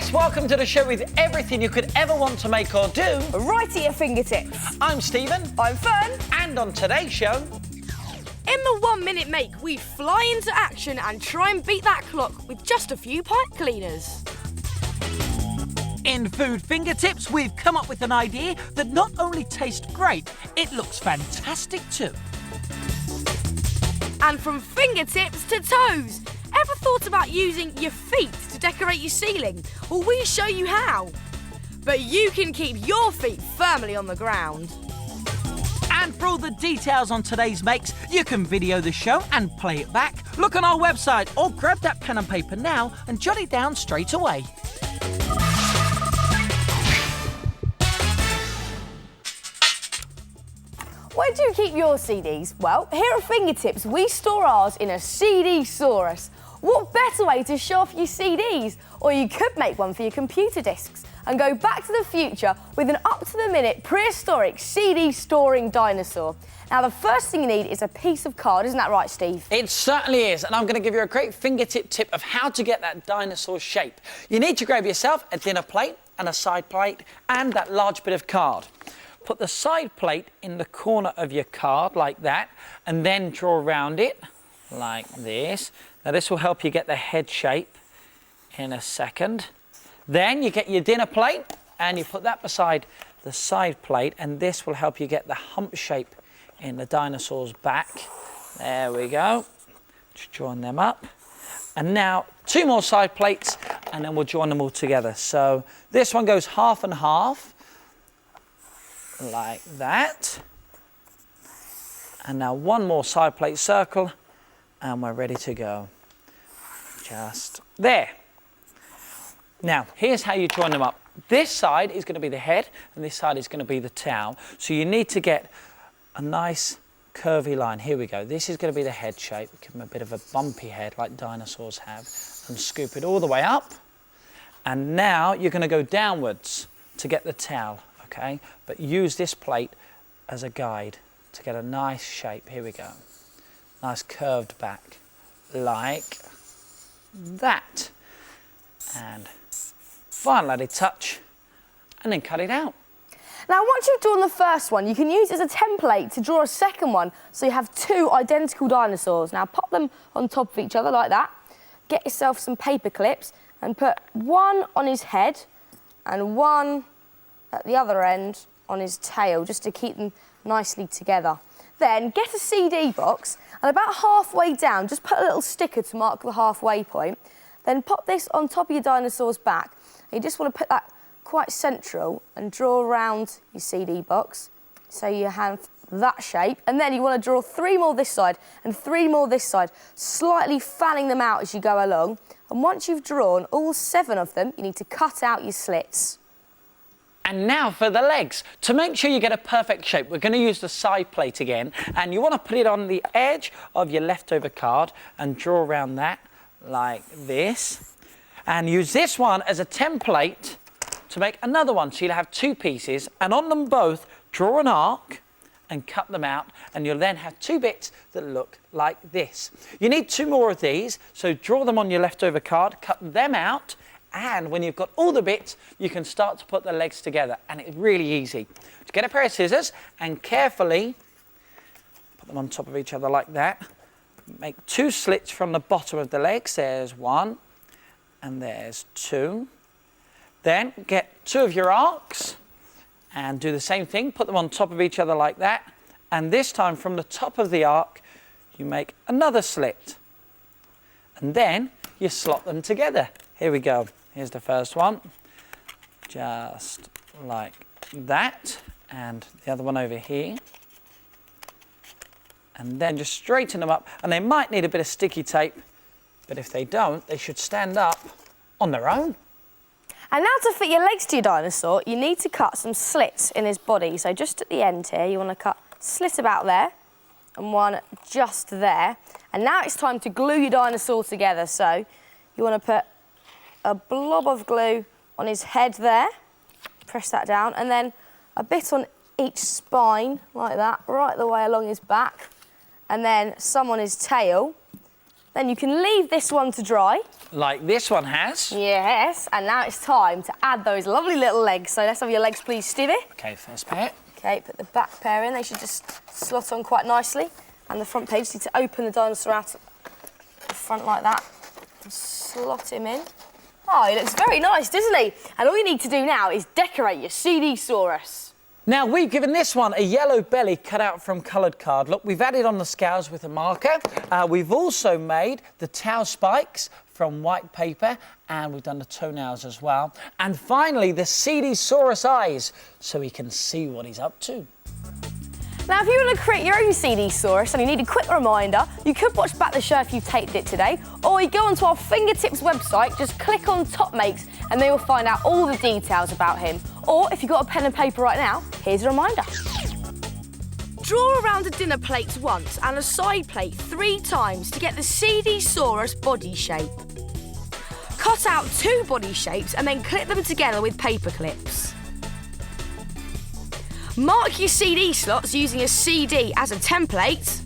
Yes, welcome to the show with everything you could ever want to make or do. Right at your fingertips. I'm Stephen. I'm Fern. And on today's show... In the 1 minute make, we fly into action and try and beat that clock with just a few pipe cleaners. In Food Fingertips, we've come up with an idea that not only tastes great, it looks fantastic too. And from fingertips to toes, ever thought about using your feet to decorate your ceiling? Well, we show you how. But you can keep your feet firmly on the ground. And for all the details on today's makes, you can video the show and play it back. Look on our website or grab that pen and paper now and jot it down straight away. Where do you keep your CDs? Well, here at Fingertips, we store ours in a CD-saurus. What better way to show off your CDs? Or you could make one for your computer discs and go back to the future with an up-to-the-minute prehistoric CD-storing dinosaur. Now, the first thing you need is a piece of card, isn't that right, Steve? It certainly is, and I'm going to give you a great fingertip tip of how to get that dinosaur shape. You need to grab yourself a dinner plate and a side plate and that large bit of card. Put the side plate in the corner of your card like that, and then draw around it like this. Now this will help you get the head shape in a second. Then you get your dinner plate and you put that beside the side plate, and this will help you get the hump shape in the dinosaur's back. There we go. Just join them up. And now 2 more side plates, and then we'll join them all together. So this one goes half and half. Like that. And now 1 more side plate circle and we're ready to go. Just there. Now here's how you join them up. This side is going to be the head and this side is going to be the tail. So you need to get a nice curvy line. Here we go. This is going to be the head shape. Give them a bit of a bumpy head like dinosaurs have, and scoop it all the way up. And now you're going to go downwards to get the tail. Okay, but use this plate as a guide to get a nice shape. Here we go. Nice curved back, like that. And final added touch, and then cut it out. Now, once you've drawn the first one, you can use it as a template to draw a second one, so you have 2 identical dinosaurs. Now, pop them on top of each other like that. Get yourself some paper clips and put one on his head and one at the other end on his tail, just to keep them nicely together. Then get a CD box, and about halfway down, just put a little sticker to mark the halfway point. Then pop this on top of your dinosaur's back. And you just want to put that quite central and draw around your CD box so you have that shape. And then you want to draw 3 more this side and 3 more this side, slightly fanning them out as you go along. And once you've drawn all 7 of them, you need to cut out your slits. And now for the legs. To make sure you get a perfect shape, we're going to use the side plate again, and you want to put it on the edge of your leftover card and draw around that like this. And use this one as a template to make another one. So you'll have 2 pieces, and on them both, draw an arc and cut them out, and you'll then have 2 bits that look like this. You need 2 more of these, so draw them on your leftover card, cut them out, and when you've got all the bits, you can start to put the legs together, and it's really easy. Just get a pair of scissors and carefully put them on top of each other like that. Make 2 slits from the bottom of the legs. There's 1 and there's 2. Then get 2 of your arcs and do the same thing. Put them on top of each other like that, and this time from the top of the arc you make another slit, and then you slot them together. Here we go. Here's the first one, just like that, and the other one over here. And then just straighten them up, and they might need a bit of sticky tape, but if they don't, they should stand up on their own. And now to fit your legs to your dinosaur, you need to cut some slits in his body. So just at the end here, you want to cut a slit about there and one just there. And now it's time to glue your dinosaur together. So you want to put a blob of glue on his head there, press that down, and then a bit on each spine, like that, right the way along his back, and then some on his tail. Then you can leave this one to dry, like this one has. Yes, and now it's time to add those lovely little legs. So let's have your legs, please, Stevie. Okay, first pair. Okay, put the back pair in. They should just slot on quite nicely. And the front pair, you just need to open the dinosaur out the front like that and slot him in. Oh, he looks very nice, doesn't he? And all you need to do now is decorate your CD-saurus. Now, we've given this one a yellow belly cut out from coloured card. Look, we've added on the scales with a marker. We've also made the tail spikes from white paper, and we've done the toenails as well. And finally, the CD-saurus eyes, so we can see what he's up to. Now, if you want to create your own CD-saurus and you need a quick reminder, you could watch back the show if you've taped it today, or you go onto our Fingertips website, just click on Top Makes, and they will find out all the details about him. Or if you've got a pen and paper right now, here's a reminder. Draw around a dinner plate once and a side plate 3 times to get the CD-saurus body shape. Cut out 2 body shapes and then clip them together with paper clips. Mark your CD slots using a CD as a template.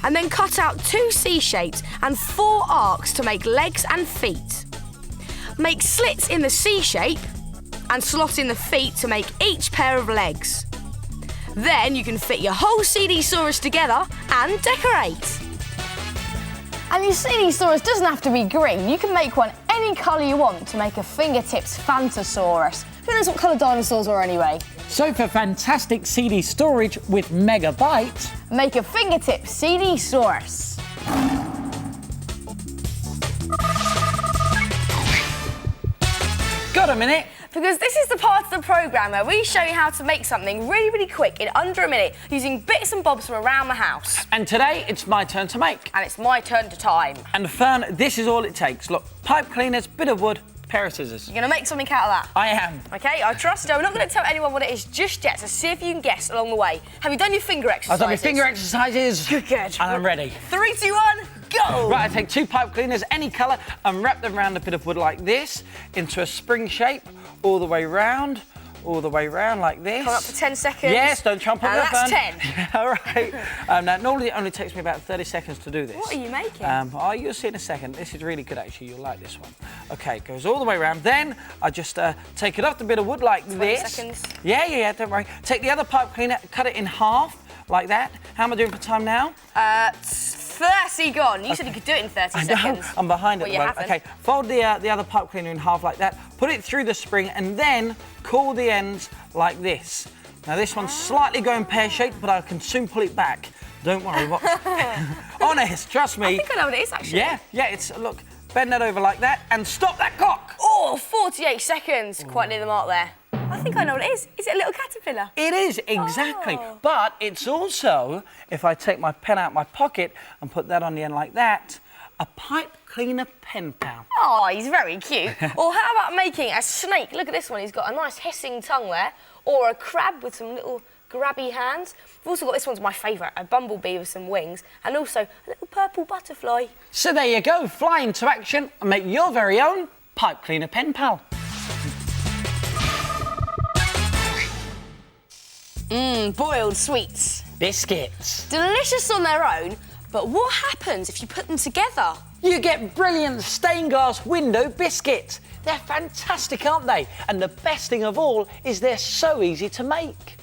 And then cut out 2 C shapes and 4 arcs to make legs and feet. Make slits in the C shape and slot in the feet to make each pair of legs. Then you can fit your whole CD-saurus together and decorate. And your CD-saurus doesn't have to be green. You can make one any colour you want to make a Fingertips Phantosaurus. Who knows what colour dinosaurs are anyway? So for fantastic CD storage with megabyte, Make a Fingertips CD-saurus. got a minute? Because this is the part of the programme where we show you how to make something really, really quick in under a minute using bits and bobs from around the house. And today, it's my turn to make. And it's my turn to time. And Fern, this is all it takes. Look, pipe cleaners, bit of wood, pair of scissors. You're going to make something out of that? I am. OK, I trust you. We're not going to tell anyone what it is just yet, so see if you can guess along the way. Have you done your finger exercises? I've done my finger exercises. Good. And I'm ready. 3, 2, 1, go! Right, I take 2 pipe cleaners, any colour, and wrap them around a bit of wood like this into a spring shape, all the way round, like this. Come up for 10 seconds. Yes, don't jump on And the that's Fern. 10. All right. Now, normally it only takes me about 30 seconds to do this. What are you making? Oh, you'll see in a second. This is really good, actually. You'll like this one. OK, it goes all the way around. Then I just take it off the bit of wood like 20 this. seconds. Yeah, don't worry. Take the other pipe cleaner, cut it in half, like that. How am I doing for time now? 30 gone. You said you could do it in 30 seconds. I know, I'm behind at Well, the you moment. haven't. OK, fold the other pipe cleaner in half like that, put it through the spring, and then cool the ends like this. Now, this one's slightly going pear-shaped, but I can soon pull it back. Don't worry. Honest, trust me. I think I know what it is, actually. Yeah, it's, look, bend that over like that, and stop that cock. Oh, 48 seconds. Quite near the mark there. I think I know what it is. Is it a little caterpillar? It is, exactly. Oh. But it's also, if I take my pen out of my pocket and put that on the end like that, a pipe cleaner pen pal. Oh, he's very cute. Or how about making a snake? Look at this one. He's got a nice hissing tongue there. Or a crab with some little grabby hands. We've also got, this one's my favourite, a bumblebee with some wings. And also a little purple butterfly. So there you go, fly into action and make your very own pipe cleaner pen pal. Boiled sweets. Biscuits. Delicious on their own, but what happens if you put them together? You get brilliant stained glass window biscuits. They're fantastic, aren't they? And the best thing of all is they're so easy to make.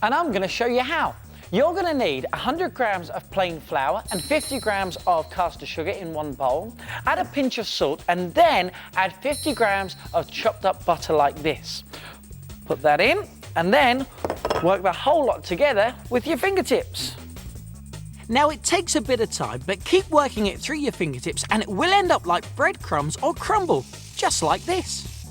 And I'm going to show you how. You're going to need 100 grams of plain flour and 50 grams of caster sugar in one bowl. Add a pinch of salt and then add 50 grams of chopped up butter like this. Put that in and then work the whole lot together with your fingertips. Now, it takes a bit of time, but keep working it through your fingertips and it will end up like breadcrumbs or crumble, just like this.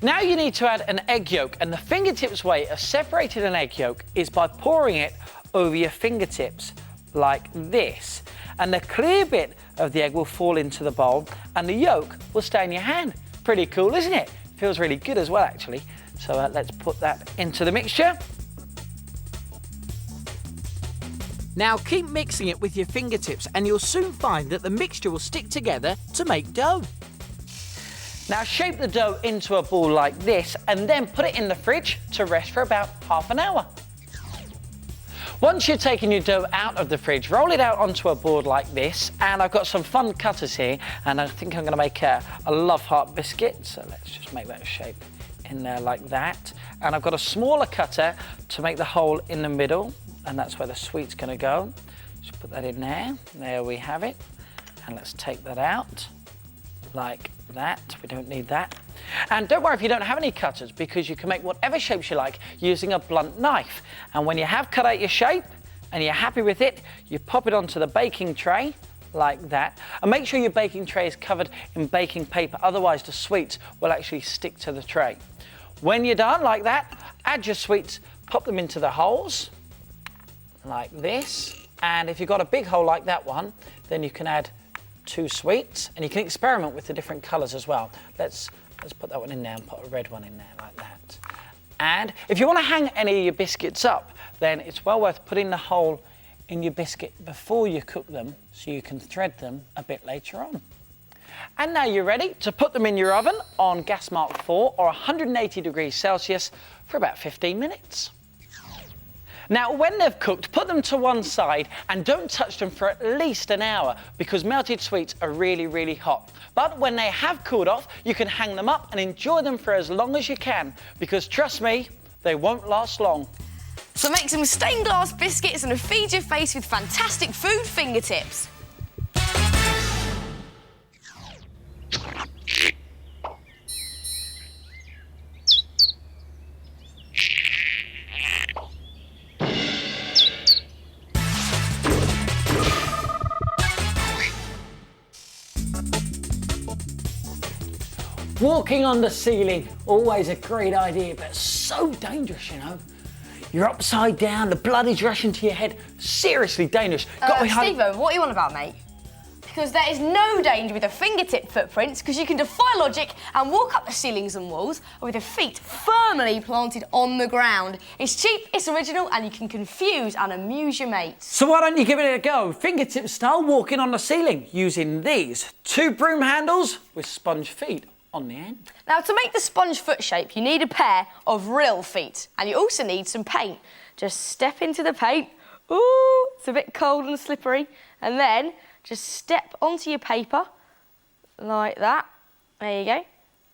Now you need to add an egg yolk, and the fingertips way of separating an egg yolk is by pouring it over your fingertips like this. And the clear bit of the egg will fall into the bowl and the yolk will stay in your hand. Pretty cool, isn't it? Feels really good as well, actually. So let's put that into the mixture. Now keep mixing it with your fingertips and you'll soon find that the mixture will stick together to make dough. Now shape the dough into a ball like this and then put it in the fridge to rest for about half an hour. Once you've taken your dough out of the fridge, roll it out onto a board like this, and I've got some fun cutters here, and I think I'm going to make a love heart biscuit, so let's just make that shape in there like that. And I've got a smaller cutter to make the hole in the middle, and that's where the sweet's going to go. Just put that in there. There we have it. And let's take that out like that. We don't need that. And don't worry if you don't have any cutters, because you can make whatever shapes you like using a blunt knife. And when you have cut out your shape and you're happy with it, you pop it onto the baking tray like that. And make sure your baking tray is covered in baking paper, otherwise the sweets will actually stick to the tray. When you're done like that, add your sweets, pop them into the holes like this. And if you've got a big hole like that one, then you can add 2 sweets, and you can experiment with the different colors as well. Let's put that one in there and put a red one in there like that. And if you want to hang any of your biscuits up, then it's well worth putting the hole in your biscuit before you cook them, so you can thread them a bit later on. And now you're ready to put them in your oven on gas mark 4 or 180 degrees Celsius for about 15 minutes. Now, when they've cooked, put them to one side and don't touch them for at least an hour, because melted sweets are really, really hot. But when they have cooled off, you can hang them up and enjoy them for as long as you can, because trust me, they won't last long. So make some stained glass biscuits and feed your face with fantastic food fingertips. Walking on the ceiling, always a great idea, but so dangerous, you know. You're upside down, the blood is rushing to your head. Seriously dangerous. Stephen, what are you on about, mate? Because there is no danger with the fingertip footprints, because you can defy logic and walk up the ceilings and walls with your feet firmly planted on the ground. It's cheap, it's original, and you can confuse and amuse your mates. So why don't you give it a go? Fingertip style walking on the ceiling using these 2 broom handles with sponge feet on the end. Now, to make the sponge foot shape, you need a pair of real feet, and you also need some paint. Just step into the paint. Ooh, it's a bit cold and slippery. And then just step onto your paper like that. There you go.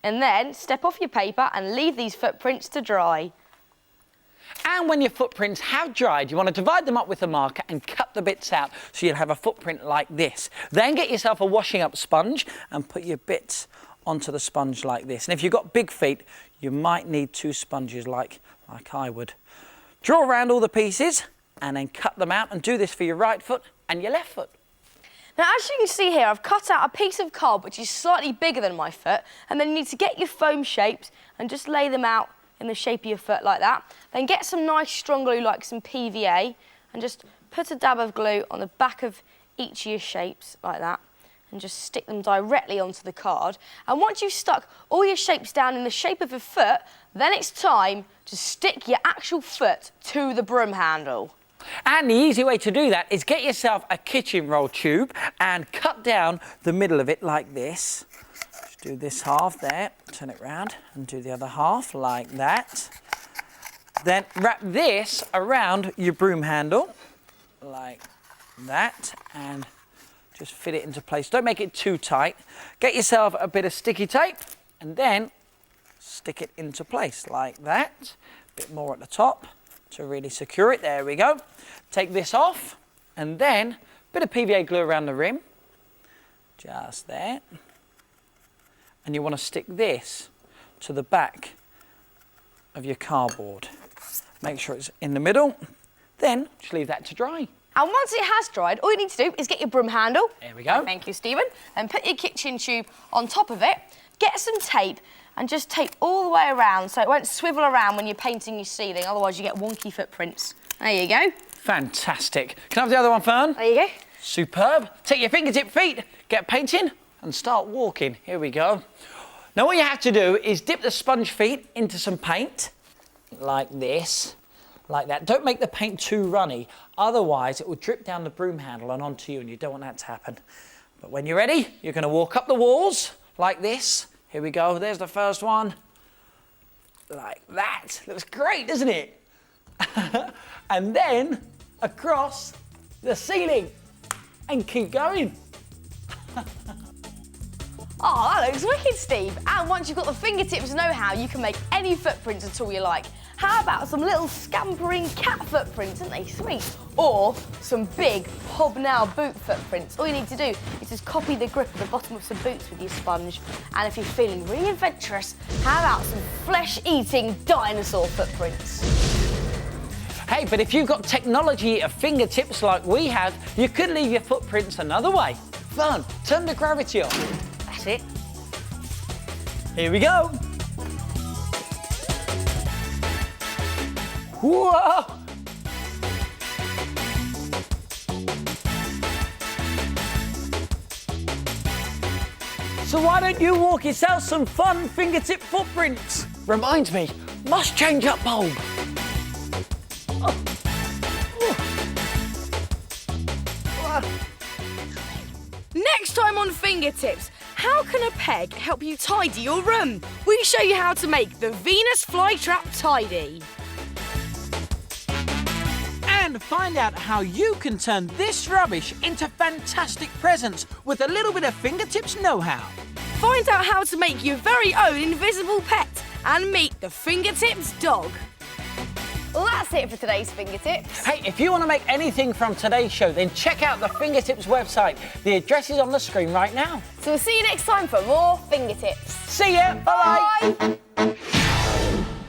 And then step off your paper and leave these footprints to dry. And when your footprints have dried, you want to divide them up with a marker and cut the bits out so you'll have a footprint like this. Then get yourself a washing up sponge and put your bits onto the sponge like this. And if you've got big feet, you might need 2 sponges like I would. Draw around all the pieces and then cut them out, and do this for your right foot and your left foot. Now, as you can see here, I've cut out a piece of card which is slightly bigger than my foot, and then you need to get your foam shapes and just lay them out in the shape of your foot like that. Then get some nice strong glue like some PVA and just put a dab of glue on the back of each of your shapes like that, and just stick them directly onto the card. And once you've stuck all your shapes down in the shape of a foot, then it's time to stick your actual foot to the broom handle. And the easy way to do that is get yourself a kitchen roll tube and cut down the middle of it like this. Just do this half there, turn it round and do the other half like that. Then wrap this around your broom handle like that and just fit it into place. Don't make it too tight. Get yourself a bit of sticky tape and then stick it into place like that. A bit more at the top to really secure it. There we go. Take this off and then a bit of PVA glue around the rim. Just there. And you want to stick this to the back of your cardboard. Make sure it's in the middle. Then just leave that to dry. And once it has dried, all you need to do is get your broom handle. There we go. Thank you, Stephen. And put your kitchen tube on top of it. Get some tape and just tape all the way around so it won't swivel around when you're painting your ceiling, otherwise you get wonky footprints. There you go. Fantastic. Can I have the other one, Fern? There you go. Superb. Take your fingertip feet, get painting and start walking. Here we go. Now what you have to do is dip the sponge feet into some paint like this. Like that. Don't make the paint too runny, otherwise it will drip down the broom handle and onto you, and you don't want that to happen. But when you're ready, you're going to walk up the walls like this. Here we go, there's the first one. Like that. Looks great, doesn't it? And then across the ceiling and keep going. Oh, that looks wicked, Steve. And once you've got the fingertips know-how, you can make any footprints at all you like. How about some little scampering cat footprints, aren't they sweet? Or some big hobnail boot footprints. All you need to do is just copy the grip at the bottom of some boots with your sponge. And if you're feeling really adventurous, how about some flesh-eating dinosaur footprints? Hey, but if you've got technology at your fingertips like we have, you could leave your footprints another way. Fun, turn the gravity on. That's it. Here we go. Whoa! So why don't you walk yourself some fun fingertip footprints? Reminds me, must change up bulb. Next time on Fingertips, how can a peg help you tidy your room? We show you how to make the Venus flytrap tidy. And find out how you can turn this rubbish into fantastic presents with a little bit of Fingertips know-how. Find out how to make your very own invisible pet and meet the Fingertips dog. Well, that's it for today's Fingertips. Hey, if you want to make anything from today's show, then check out the Fingertips website. The address is on the screen right now. So we'll see you next time for more Fingertips. See ya. Bye. Bye.